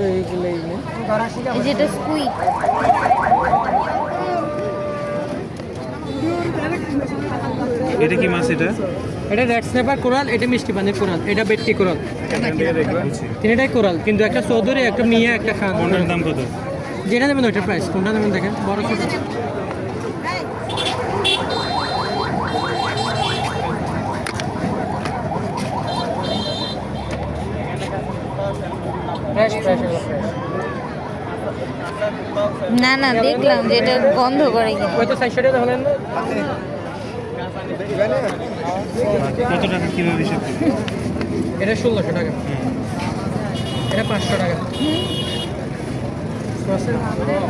এইগুলোই এই যেটা স্কুইড। এটা কি মাছ এটা? এটা রেড স্ন্যাপার কোরাল, এটা মিষ্টি পানির কোরাল, এটা বেটকি কোরাল। তিনটাই কোরাল, কিন্তু একটা চৌধুরী, একটা মিয়া, একটা খান। কোনটার দাম কত? যেটা নেবেন ওইটার প্রাইস। কোনটা নেবেন দেখেন, বড় ছোট। ফ্রেশ ফ্রেশ এগুলো ফ্রেশ। না না, দেখলাম যে এটা গন্ধ করে কি। ওই তো 400 টাকা হলেন না? কত টাকা কিভাবে হিসাব করবে? এটা 1600 টাকা, এটা 500 টাকা।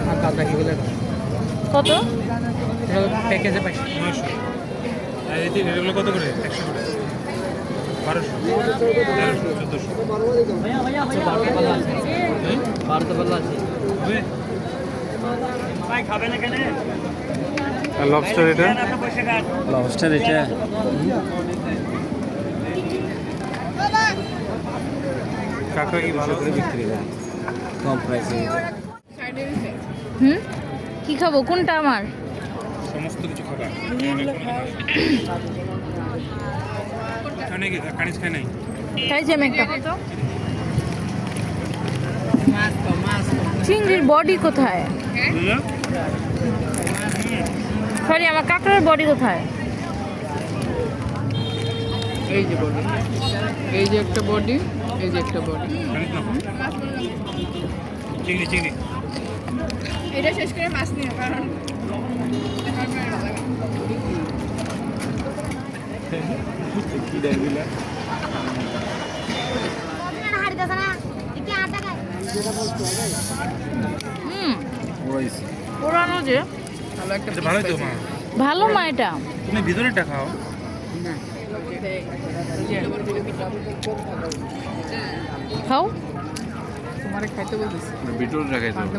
আর বাদ বাকিগুলো কত? প্যাকেজে 500। 900। আর এগুলো কত করে? 100 করে, 1200, 1300, 1400। ভারতে পাল্লা আছে। হবে? আর লবস্টার এটা? লবস্টার এটা কাঁকড়া কি ভালো করে বিক্রি হয়? কম প্রাইসে। হুম, কি খাবো? কোনটা আমার? সমস্ত কিছু খাবার খায় নাকি? কানিজ খায় নাই? খাইছি আমি একটা। চিংড়ির বডি কোথায়? বুঝলো? সরি, আমার কাঁকড়ার বডি কোথায়? এই যে বডি, এই যে একটা বডি, এই যে একটা বডি। কানিজ না? চিংড়ি চিংড়ি। এটা শেষ করে মাছ নিও, কারণ কি দেয় দিলা? হুম, ওরাইছে পুরানো যে। এটা ভালোই তো মা। ভালো মা এটা। তুমি ভিতরেটা খাও। খাও। তোমারে খাইতে বলতেছি। ভিতরে রাখাইতে